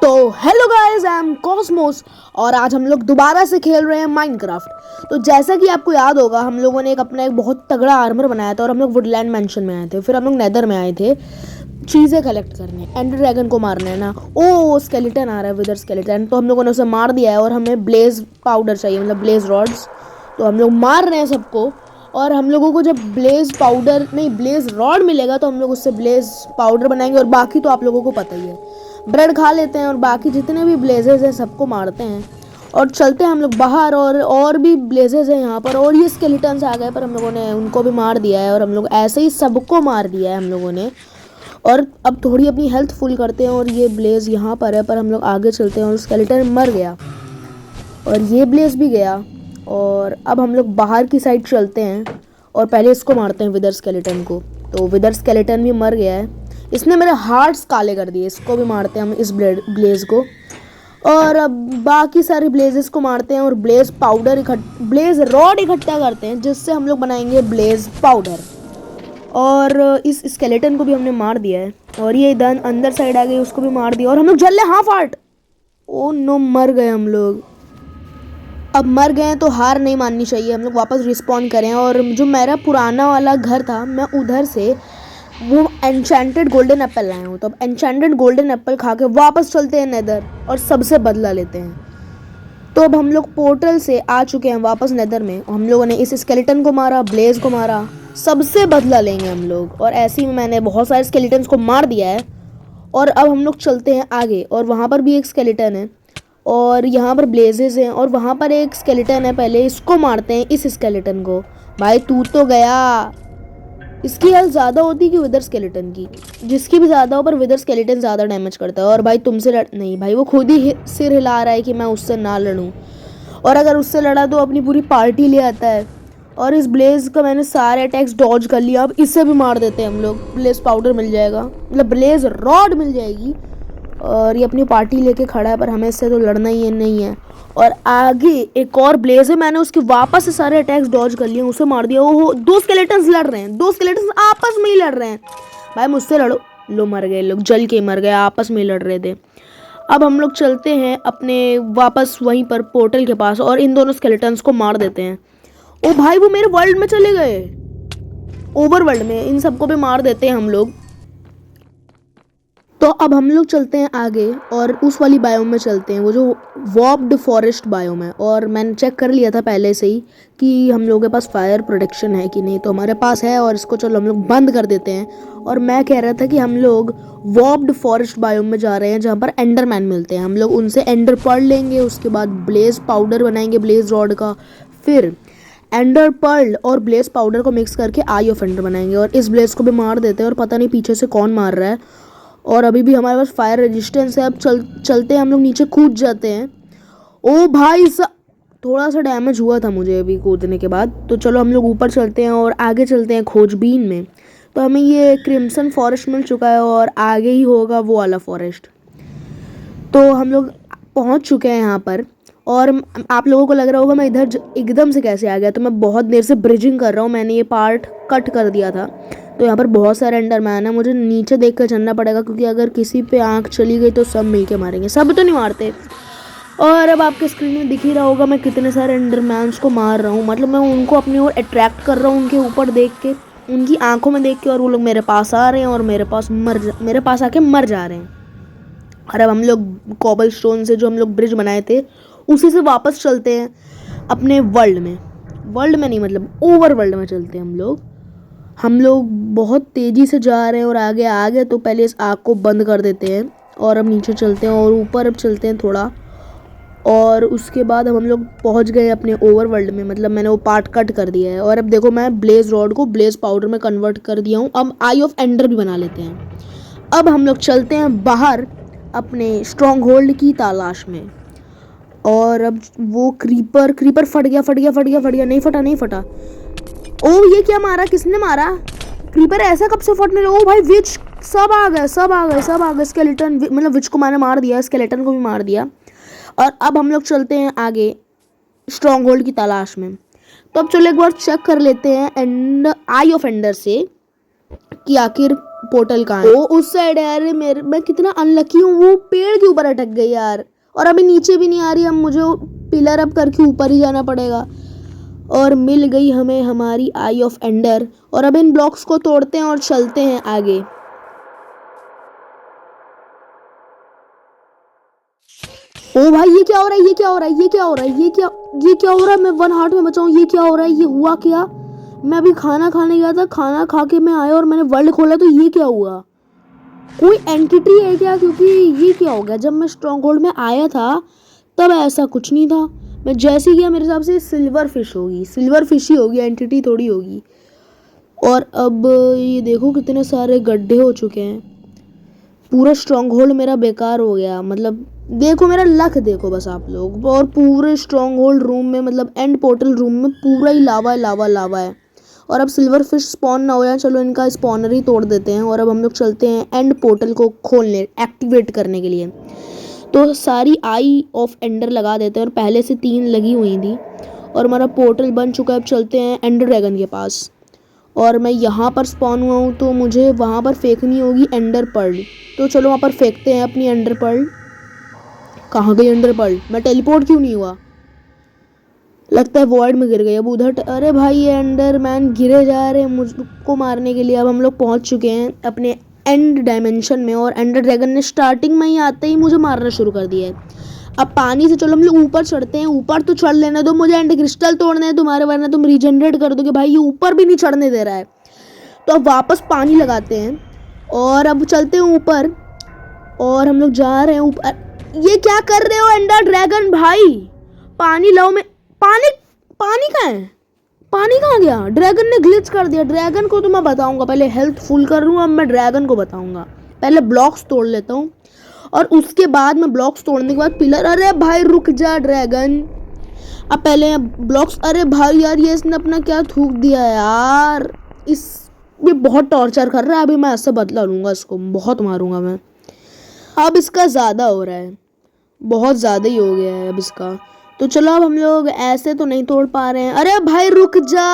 तो hello guys, I am Cosmos और आज हम लोग दोबारा से खेल रहे हैं माइनक्राफ्ट। तो जैसा कि आपको याद होगा, हम लोगों ने अपना एक बहुत तगड़ा आर्मर बनाया था और हम लोग वुडलैंड मैंशन में आए थे। फिर हम लोग नेदर में आए थे चीज़ें कलेक्ट करने, एंडर ड्रैगन को मारना है ना। ओ स्केलेटन आ रहा है, विदर स्केलेटन। तो हम लोगों ने उसे मार दिया है और हमें ब्लेज पाउडर चाहिए, मतलब ब्लेज रॉड्स। तो हम लोग मार रहे हैं सबको। और हम लोगों को जब ब्लेज पाउडर नहीं ब्लेज रॉड मिलेगा तो हम लोग उससे ब्लेज पाउडर बनाएंगे। और बाकी तो आप लोगों को पता ही है, ब्रेड खा लेते हैं और बाकी जितने भी ब्लेजेस हैं सबको मारते हैं और चलते हैं हम लोग बाहर। और भी ब्लेजेस हैं यहाँ पर, और ये स्केलेटन्स आ गए पर हम लोगों ने उनको भी मार दिया है। और हम लोग ऐसे ही सबको मार दिया है हम लोगों ने। और अब थोड़ी अपनी हेल्थ फुल करते हैं। और ये ब्लेज यहाँ पर है, पर हम लोग आगे चलते हैं। और स्केलेटन मर गया और ये ब्लेज भी गया। और अब हम लोग बाहर की साइड चलते हैं और पहले इसको मारते हैं, विदर स्केलेटन को। तो विदर स्केलेटन भी मर गया है, इसने मेरे हार्ट्स काले कर दिए। इसको भी मारते हैं हम, इस ब्लेज को। और अब बाकी सारे ब्लेजेस को मारते हैं और ब्लेज रॉड इकट्ठा करते हैं, जिससे हम लोग बनाएंगे ब्लेज पाउडर। और इस स्केलेटन को भी हमने मार दिया है। और ये इधर अंदर साइड आ गई, उसको भी मार दिया। और हम लोग जल रहे, हाँ फाट। ओ नो, मर गए हम लोग। अब मर गए तो हार नहीं माननी चाहिए, हम लोग वापस रिस्पॉन करें। और जो मेरा पुराना वाला घर था, मैं उधर से वो एन्चेंटेड गोल्डन एप्पल लाए हूँ। तो अब एन्चेंटेड गोल्डन एप्पल खा के वापस चलते हैं नेदर और सबसे बदला लेते हैं। तो अब हम लोग पोर्टल से आ चुके हैं वापस नेदर में। हम लोगों ने इस स्केलेटन को मारा, ब्लेज को मारा, सबसे बदला लेंगे हम लोग। और ऐसे ही मैंने बहुत सारे स्केलेटन्स को मार दिया है। और अब हम लोग चलते हैं आगे, और वहाँ पर भी एक स्केलेटन है और यहाँ पर ब्लेजेस हैं और वहाँ पर एक स्केलेटन है। पहले इसको मारते हैं, इस स्केलेटन को। भाई तू तो गया। इसकी हेल्थ ज़्यादा होती है कि विदर स्केलेटन की, जिसकी भी ज़्यादा हो, पर विदर स्केलेटन ज़्यादा डैमेज करता है। और भाई तुमसे नहीं भाई, वो खुद ही सिर हिला रहा है कि मैं उससे ना लड़ूं। और अगर उससे लड़ा तो अपनी पूरी पार्टी ले आता है। और इस ब्लेज का मैंने सारे अटैक्स डॉज कर लिया। अब इससे भी मार देते हैं हम लोग, ब्लेज पाउडर मिल जाएगा, मतलब ब्लेज रॉड मिल जाएगी। और ये अपनी पार्टी लेके खड़ा है, पर हमें इससे तो लड़ना ही नहीं है। और आगे एक और ब्लेज है, मैंने उसके वापस से सारे अटैक्स डॉज कर लिए, उसे मार दिया। ओहो, दो स्केलेटन्स लड़ रहे हैं, दो स्केलेटन्स आपस में ही लड़ रहे हैं। भाई मुझसे लड़ो। लो मर गए लोग, जल के मर गए, आपस में लड़ रहे थे। अब हम लोग चलते हैं अपने वापस वहीं पर पोर्टल के पास और इन दोनों स्केलेटन्स को मार देते हैं। ओ भाई, वो मेरे वर्ल्ड में चले गए, ओवर वर्ल्ड में। इन सबको भी मार देते हैं हम लोग। तो अब हम लोग चलते हैं आगे और उस वाली बायोम में चलते हैं, वो जो वॉर्प्ड फॉरेस्ट बायोम है। और मैंने चेक कर लिया था पहले से ही कि हम लोगों के पास फायर प्रोटेक्शन है कि नहीं, तो हमारे पास है। और इसको चलो हम लोग बंद कर देते हैं। और मैं कह रहा था कि हम लोग वॉर्प्ड फॉरेस्ट बायोम में जा रहे हैं, जहाँ पर एंडरमैन मिलते हैं। हम लोग उनसे एंडर पर्ल लेंगे, उसके बाद ब्लेज पाउडर बनाएंगे ब्लेज रॉड का। फिर एंडर पर्ल और ब्लेज पाउडर को मिक्स करके आई ऑफ एंडर बनाएंगे। और इस ब्लेज को भी मार देते हैं, और पता नहीं पीछे से कौन मार रहा है। और अभी भी हमारे पास फायर रेजिस्टेंस है। अब चलते हैं हम लोग, नीचे कूद जाते हैं। ओ भाई थोड़ा सा डैमेज हुआ था मुझे अभी कूदने के बाद। तो चलो हम लोग ऊपर चलते हैं और आगे चलते हैं खोजबीन में। तो हमें ये क्रिम्सन फॉरेस्ट मिल चुका है और आगे ही होगा वो वाला फॉरेस्ट। तो हम लोग पहुंच चुके हैं यहाँ पर। और आप लोगों को लग रहा होगा मैं इधर एकदम से कैसे आ गया, तो मैं बहुत देर से ब्रिजिंग कर रहा हूँ। मैंने ये पार्ट कट कर दिया था। तो यहाँ पर बहुत सारे एंडरमैन है, मुझे नीचे देख कर चलना पड़ेगा, क्योंकि अगर किसी पे आंख चली गई तो सब मिलके मारेंगे। सब तो नहीं मारते। और अब आपके स्क्रीन में दिख ही रहा होगा मैं कितने सारे एंडरमैन्स को मार रहा हूँ। मतलब मैं उनको अपनी ओर अट्रैक्ट कर रहा हूँ, उनके ऊपर देख के, उनकी आंखों में देख के। और वो लोग मेरे पास आ रहे हैं और मेरे पास आके मर जा रहे हैं। और अब हम लोग कॉबल स्टोन से जो हम लोग ब्रिज बनाए थे उसी से वापस चलते हैं अपने वर्ल्ड में नहीं, मतलब ओवर वर्ल्ड में चलते हैं हम लोग बहुत तेज़ी से जा रहे हैं। और आगे आ गए तो पहले इस आग को बंद कर देते हैं। और अब नीचे चलते हैं और ऊपर अब चलते हैं थोड़ा। और उसके बाद हम लोग पहुंच गए अपने ओवर वर्ल्ड में, मतलब मैंने वो पार्ट कट कर दिया है। और अब देखो मैं ब्लेज रॉड को ब्लेज पाउडर में कन्वर्ट कर दिया हूँ। अब आई ऑफ एंडर भी बना लेते हैं। अब हम लोग चलते हैं बाहर अपने स्ट्रॉन्ग होल्ड की तलाश में। और अब वो क्रीपर फट गया, नहीं फटा। ओ ये क्या मारा, किसने मारा? क्रीपर ऐसा कब से फटने लगा? ओ भाई विच, सब आ गए स्केलेटन, मतलब विच को मैंने मार दिया, स्केलेटन को भी मार दिया। और अब हम लोग चलते हैं आगे स्ट्रॉन्ग होल्ड की तलाश में। तो अब चलो एक बार चेक कर लेते हैं एंड आई ऑफ एंडर से कि आखिर पोर्टल कहाँ है? वो उस साइड है यार। मैं कितना अनलकी हूँ, वो पेड़ के ऊपर अटक गई यार। और अभी नीचे भी नहीं आ रही, अब मुझे पिलर अप करके ऊपर ही जाना पड़ेगा। और मिल गई हमें हमारी आई ऑफ एंडर। और अब इन ब्लॉक्स को तोड़ते हैं और चलते हैं आगे। ओ भाई ये क्या हो रहा है, ये क्या हो रहा है, ये क्या हो रहा है, ये क्या हो रहा है? मैं 1 हार्ट में बचाऊं, ये क्या हो रहा है, ये हुआ क्या? मैं अभी खाना खाने गया था, खाना खा के मैं आया और मैंने वर्ल्ड खोला तो ये क्या हुआ? कोई एंटिटी है क्या? क्योंकि ये क्या हो गया, जब मैं स्ट्रॉन्ग होल्ड में आया था तब ऐसा कुछ नहीं था। मैं जैसे ही गया मेरे हिसाब से सिल्वर फिश होगी, सिल्वर फिश ही होगी, एंटिटी थोड़ी होगी। और अब ये देखो कितने सारे गड्ढे हो चुके हैं, पूरा स्ट्रॉन्ग होल्ड मेरा बेकार हो गया। मतलब देखो मेरा लक देखो बस आप लोग। और पूरे स्ट्रॉन्ग होल्ड रूम में, मतलब एंड पोर्टल रूम में पूरा ही लावा लावा लावा है। और अब सिल्वर फिश स्पॉन ना हो जाए, चलो इनका स्पॉनर ही तोड़ देते हैं। और अब हम लोग चलते हैं एंड पोर्टल को खोलने, एक्टिवेट करने के लिए। तो सारी आई ऑफ एंडर लगा देते हैं, और पहले से 3 लगी हुई थी। और हमारा पोर्टल बन चुका है। अब चलते हैं एंडर ड्रैगन के पास। और मैं यहाँ पर स्पॉन हुआ हूँ तो मुझे वहाँ पर फेंकनी होगी एंडर पर्ल। तो चलो वहाँ पर फेंकते हैं अपनी एंडर पर्ल। कहाँ गई एंडर पर्ल? मैं टेलीपोर्ट क्यों नहीं हुआ? लगता है वॉइड में गिर गई। अब उधर अरे भाई ये एंडर मैन गिरे जा रहे हैं मुझको मारने के लिए। अब हम लोग पहुँच चुके हैं अपने एंड डायमेंशन में। और एंडर ड्रैगन ने स्टार्टिंग में ही आते ही मुझे मारना शुरू कर दिया है। अब पानी से चलो हम लोग ऊपर चढ़ते हैं। ऊपर तो चढ़ लेने दो, मुझे एंड क्रिस्टल तोड़ने हैं तुम्हारे, वरना तुम रीजनरेट कर दोगे। भाई ये ऊपर भी नहीं चढ़ने दे रहा है। तो अब वापस पानी लगाते हैं और अब चलते हैं ऊपर। और हम लोग जा रहे हैं ऊपर। ये क्या कर रहे हो एंडर ड्रैगन भाई? पानी लाओ। में पानी पानी कहाँ है? पानी कहाँ गया? ड्रैगन ने ग्लिच कर दिया। ड्रैगन को तो मैं बताऊंगा, पहले हेल्थ फुल कर लूँ, अब मैं ड्रैगन को बताऊंगा। पहले ब्लॉक्स तोड़ लेता हूँ और उसके बाद मैं ब्लॉक्स तोड़ने के बाद पिलर। अरे भाई रुक जा ड्रैगन, अब पहले ब्लॉक्स। अरे भाई यार ये इसने अपना क्या थूक दिया यार। ये बहुत टॉर्चर कर रहा है। अभी मैं ऐसे बदला लूँगा, इसको बहुत मारूंगा मैं। अब इसका ज़्यादा हो रहा है, बहुत ज़्यादा ही हो गया है अब इसका। तो चलो अब हम लोग ऐसे तो नहीं तोड़ पा रहे हैं। अरे भाई रुक जा,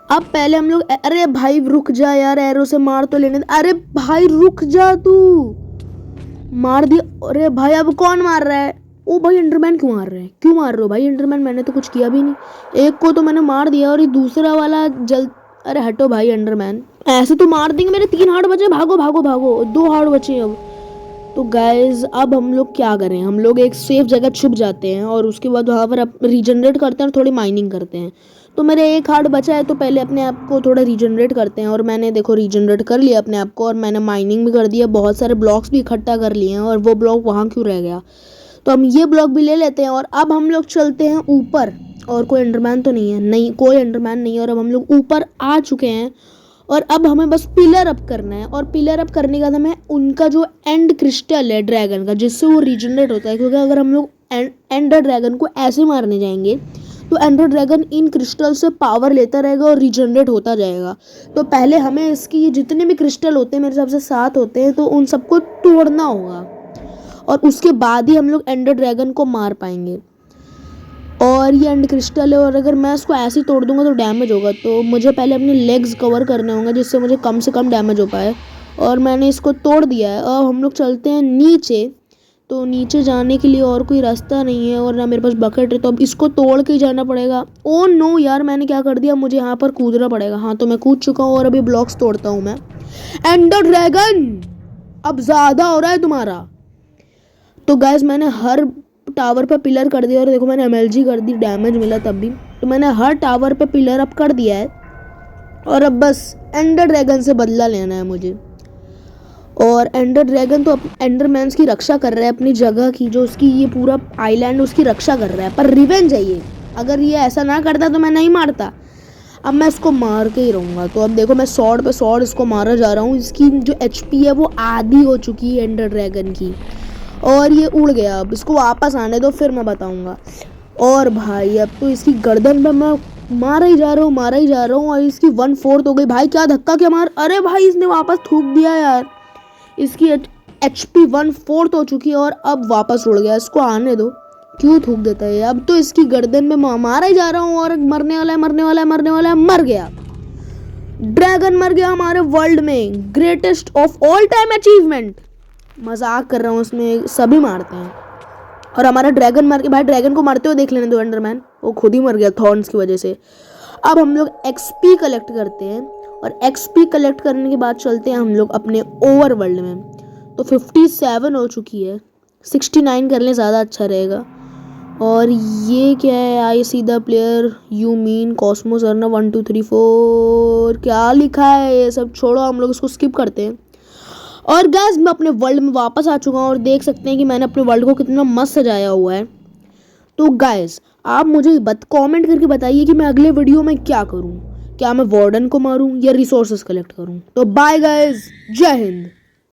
अब पहले हम लोग। अरे भाई रुक जा यार, एरो से मार तो लेने। अरे भाई रुक जा, तू मार दिया। अरे भाई अब कौन मार रहा है? ओ भाई एंडरमैन क्यों मार रहे हैं? क्यों मार रहे हो भाई एंडरमैन? मैंने तो कुछ किया भी नहीं। एक को तो मैंने मार दिया और ये दूसरा वाला जल। अरे हटो भाई एंडरमैन, ऐसे तो मार देंगे। मेरे 3 हार्ट बचे, भागो भागो भागो। 2 हार्ट बचे अब। तो गाइज अब हम लोग क्या करें, हम लोग एक सेफ जगह छुप जाते हैं और उसके बाद वहाँ पर रीजनरेट करते हैं और थोड़ी माइनिंग करते हैं। तो मेरे 1 हार्ट बचा है, तो पहले अपने आप को थोड़ा रीजनरेट करते हैं। और मैंने देखो रीजनरेट कर लिया अपने आप को, और मैंने माइनिंग भी कर दिया, बहुत सारे ब्लॉक्स भी इकट्ठा कर लिए हैं। और वो ब्लॉक वहाँ क्यों रह गया, तो हम ये ब्लॉक भी ले लेते हैं। और अब हम लोग चलते हैं ऊपर। और कोई एंडरमैन तो नहीं है? नहीं, कोई एंडरमैन नहीं है। और अब हम लोग ऊपर आ चुके हैं और अब हमें बस पिलर अप करना है। और पिलर अप करने के बाद हमें उनका जो एंड क्रिस्टल है ड्रैगन का, जिससे वो रीजनरेट होता है। क्योंकि अगर हम लोग एंडर ड्रैगन को ऐसे मारने जाएंगे तो एंडर ड्रैगन इन क्रिस्टल से पावर लेता रहेगा और रीजनरेट होता जाएगा। तो पहले हमें इसकी जितने भी क्रिस्टल होते हैं, मेरे हिसाब से 7 होते हैं, तो उन सबको तोड़ना होगा। और उसके बाद ही हम लोग एंडर ड्रैगन को मार पाएंगे। और ये एंड क्रिस्टल है, और अगर मैं इसको ऐसे ही तोड़ दूंगा तो डैमेज होगा। तो मुझे पहले अपने लेग्स कवर करने होंगे जिससे मुझे कम से कम डैमेज हो पाए। और मैंने इसको तोड़ दिया है। अब हम लोग चलते हैं नीचे। तो नीचे जाने के लिए और कोई रास्ता नहीं है और ना मेरे पास बकेट है, तो अब इसको तोड़ के ही जाना पड़ेगा। ओ नो यार, मैंने क्या कर दिया, मुझे यहाँ पर कूदना पड़ेगा। हाँ तो मैं कूद चुका हूँ और अभी ब्लॉक्स तोड़ता हूँ मैं। एंडर ड्रैगन अब ज़्यादा हो रहा है तुम्हारा। तो गाइस मैंने हर टावर पे पिलर कर दिया। और देखो मैंने एमएलजी कर दी, डैमेज मिला तब भी। तो मैंने हर टावर पे पिलर अप कर दिया है। और अब बस एंडर ड्रैगन से बदला लेना है मुझे। और एंडर ड्रैगन तो एंडरमैन्स की रक्षा कर रहा है अपनी जगह की, जो उसकी ये पूरा आइलैंड उसकी रक्षा कर रहा है। पर रिवेंज है ये, अगर ये ऐसा ना करता तो मैं नहीं मारता। अब मैं इसको मार के ही रहूँगा। तो अब देखो मैं स्वॉर्ड पे स्वॉर्ड इसको मारा जा रहा हूँ। इसकी जो एचपी है वो आधी हो चुकी है एंडर ड्रैगन की। और ये उड़ गया, अब इसको वापस आने दो फिर मैं बताऊंगा। और भाई अब तो इसकी गर्दन पे मैं मारा ही जा रहा हूँ और इसकी 1/4 हो गई। भाई क्या धक्का क्या मार। अरे भाई इसने वापस थूक दिया यार। इसकी एचपी 1/4 हो चुकी है और अब वापस उड़ गया। इसको आने दो, क्यों थूक देता है। अब तो इसकी गर्दन में मारा ही जा रहा हूँ और मरने वाला है, मर गया। ड्रैगन मर गया हमारे वर्ल्ड में, greatest of all time achievement. मजाक कर रहा हूँ, उसमें सभी मारते हैं। और हमारा ड्रैगन मर गया भाई, ड्रैगन को मारते हुए देख लेने दो एंडरमैन, वो खुद ही मर गया थॉर्न्स की वजह से। अब हम लोग एक्सपी कलेक्ट करते हैं और एक्सपी कलेक्ट करने के बाद चलते हैं हम लोग अपने ओवर वर्ल्ड में। तो 57 हो चुकी है, 69 कर लें ज़्यादा अच्छा रहेगा। और ये क्या है, I see the player you mean cosmos अर्ना 1 2 3 4, क्या लिखा है ये सब छोड़ो, हम लोग इसको स्किप करते हैं। और गैस मैं अपने वर्ल्ड में वापस आ चुका हूँ और देख सकते हैं कि मैंने अपने वर्ल्ड को कितना मस्त सजाया हुआ है। तो गाइस आप मुझे कमेंट करके बताइए कि मैं अगले वीडियो में क्या करूँ, क्या मैं वार्डन को मारूँ या रिसोर्सेज कलेक्ट करूँ। तो बाय गाइस, जय हिंद।